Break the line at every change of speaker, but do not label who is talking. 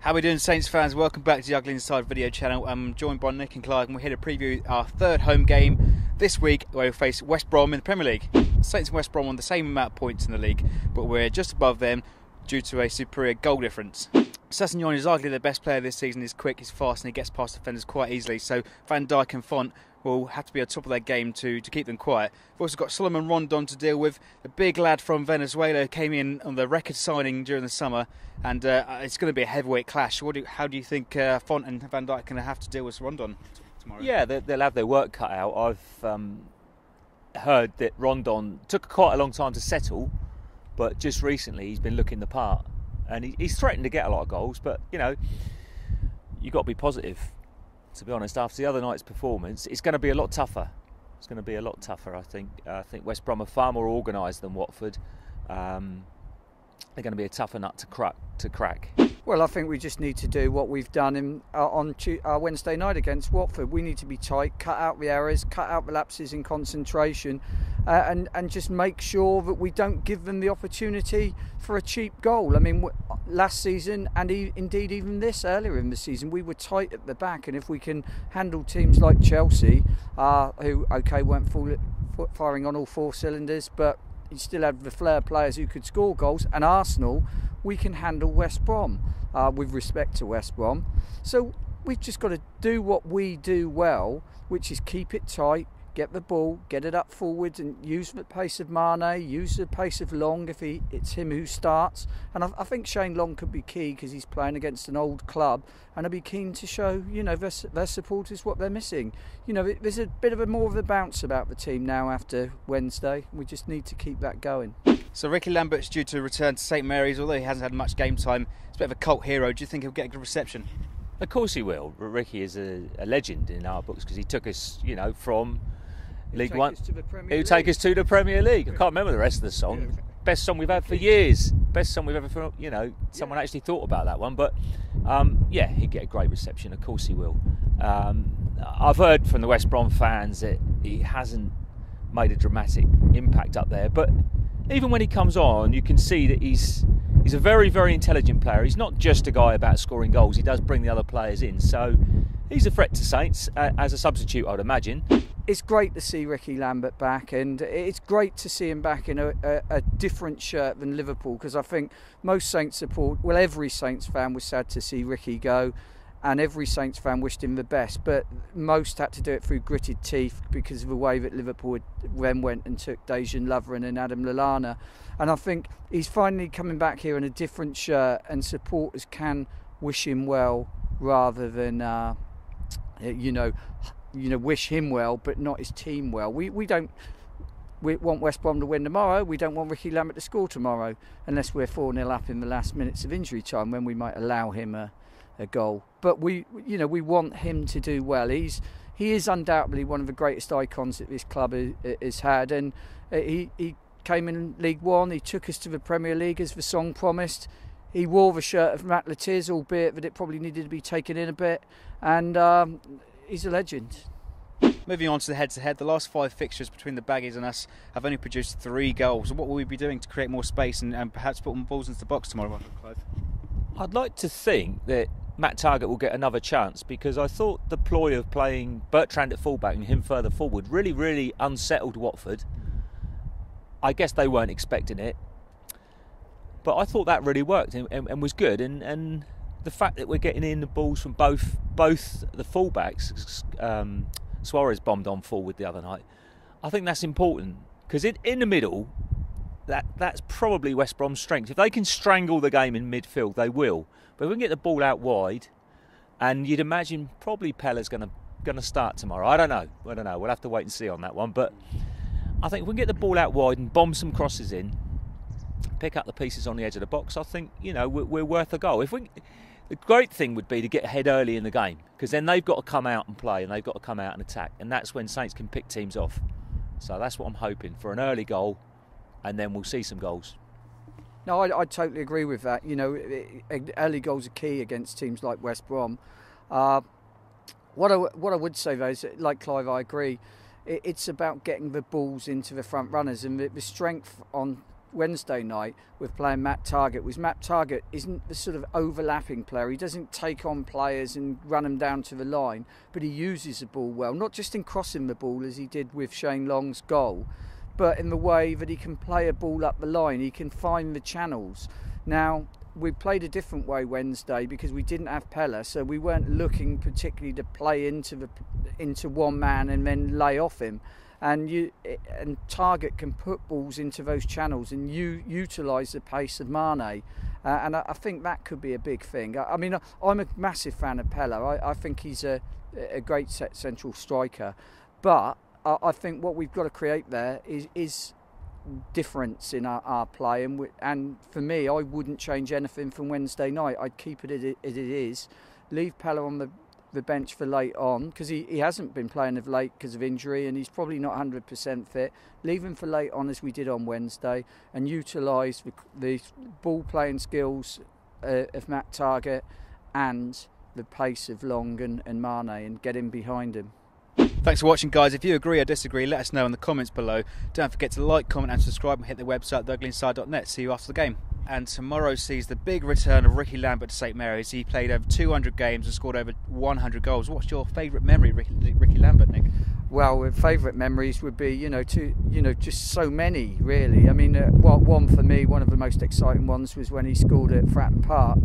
How are we doing, Saints fans? Welcome back to the Ugly Inside video channel. I'm joined by Nick and Clive, and we're here to preview our third home game this week, where we face West Brom in the Premier League. Saints and West Brom on the same amount of points in the league, but we're just above them due to a superior goal difference. Salomon is arguably the best player this season. He's quick, he's fast, and he gets past defenders quite easily. So Van Dijk and Font will have to be on top of their game to keep them quiet. We've also got Salomon Rondon to deal with, the big lad from Venezuela who came in on the record signing during the summer, and it's going to be a heavyweight clash. How do you think Font and Van Dijk are going to have to deal with Rondon tomorrow?
Yeah, they'll have their work cut out. I've heard that Rondon took quite a long time to settle, but just recently he's been looking the part, and he's threatened to get a lot of goals, but you've got to be positive. To be honest, after the other night's performance, it's going to be a lot tougher. It's going to be a lot tougher, I think. I think West Brom are far more organised than Watford. They're going to be a tougher nut to crack.
Well, I think we just need to do what we've done on Wednesday night against Watford. We need to be tight, cut out the errors, cut out the lapses in concentration, and just make sure that we don't give them the opportunity for a cheap goal. I mean, last season, and indeed even this earlier in the season, we were tight at the back, and if we can handle teams like Chelsea, who weren't firing on all four cylinders, but you still had the flair players who could score goals, and Arsenal, we can handle West Brom with respect to West Brom. So we've just got to do what we do well, which is keep it tight, get the ball, get it up forwards, and use the pace of Mane, use the pace of Long if it's him who starts. And I think Shane Long could be key because he's playing against an old club, and I'd be keen to show their supporters what they're missing. There's a bit of more of a bounce about the team now after Wednesday. We just need to keep that going.
So Ricky Lambert's due to return to St Mary's, although he hasn't had much game time. He's a bit of a cult hero. Do you think he'll get a good reception?
Of course he will. Ricky is a legend in our books because he took us, from League One. He'll take us to the Premier League. I can't remember the rest of the song. Best song we've had for years. Best song we've ever, someone actually thought about that one. But he'd get a great reception. Of course he will. I've heard from the West Brom fans that he hasn't made a dramatic impact up there. But even when he comes on, you can see that he's a very, very intelligent player. He's not just a guy about scoring goals. He does bring the other players in. So he's a threat to Saints as a substitute, I'd imagine.
It's great to see Ricky Lambert back, and it's great to see him back in a different shirt than Liverpool, because I think most Saints every Saints fan was sad to see Ricky go, and every Saints fan wished him the best, but most had to do it through gritted teeth because of the way that Liverpool then went and took Dejan Lovren and Adam Lallana. And I think he's finally coming back here in a different shirt, and supporters can wish him well rather than wish him well but not his team well. We want West Brom to win tomorrow. We don't want Ricky Lambert to score tomorrow, unless we're 4-0 up in the last minutes of injury time, when we might allow him a goal. But we want him to do well. He is undoubtedly one of the greatest icons that this club has had, and he came in League One. He took us to the Premier League as the song promised. He wore the shirt of Matt Letiz, albeit that it probably needed to be taken in a bit, and he's a legend.
Moving on to the head-to-head, the last 5 fixtures between the Baggies and us have only produced 3 goals. What will we be doing to create more space and perhaps put more balls into the box tomorrow, Clive?
I'd like to think that Matt Targett will get another chance, because I thought the ploy of playing Bertrand at fullback and him further forward really, really unsettled Watford. I guess they weren't expecting it, but I thought that really worked and was good. And the fact that we're getting in the balls from both the fullbacks, Suarez bombed on forward the other night, I think that's important, because in the middle, that's probably West Brom's strength. If they can strangle the game in midfield, they will. But if we can get the ball out wide, and you'd imagine probably Pella's going to start tomorrow. I don't know. We'll have to wait and see on that one. But I think if we can get the ball out wide and bomb some crosses in, pick up the pieces on the edge of the box, I think we're worth a goal. The great thing would be to get ahead early in the game, because then they've got to come out and play, and they've got to come out and attack, and that's when Saints can pick teams off. So that's what I'm hoping for, an early goal, and then we'll see some goals.
No, I totally agree with that. Early goals are key against teams like West Brom. What I would say though is, like Clive, I agree. It's about getting the balls into the front runners, and the strength on Wednesday night with playing Matt Targett was Matt Targett isn't the sort of overlapping player. He doesn't take on players and run them down to the line, but he uses the ball well, not just in crossing the ball as he did with Shane Long's goal, but in the way that he can play a ball up the line. He can find the channels. Now, we played a different way Wednesday because we didn't have Pella, so we weren't looking particularly to play into one man and then lay off him. And Targett can put balls into those channels and utilise the pace of Mane, and I think that could be a big thing. I mean, I'm a massive fan of Pella. I think he's a great central striker, but I think what we've got to create there is difference in our play, and for me, I wouldn't change anything from Wednesday night. I'd keep it as it is, leave Pella on the bench for late on, because he hasn't been playing of late because of injury, and he's probably not 100% fit. Leave him for late on as we did on Wednesday, and utilise the ball playing skills of Matt Targett and the pace of Long and Mane, and get him behind him.
Thanks for watching, guys. If you agree or disagree, let us know in the comments below. Don't forget to like, comment and subscribe, and hit the website theuglinside.net. See you after the game. And tomorrow sees the big return of Ricky Lambert to St Mary's. He played over 200 games and scored over 100 goals. What's your favourite memory, Ricky Lambert, Nick?
Well, favourite memories would be, just so many, really. I mean, one for me, one of the most exciting ones was when he scored at Fratton Park.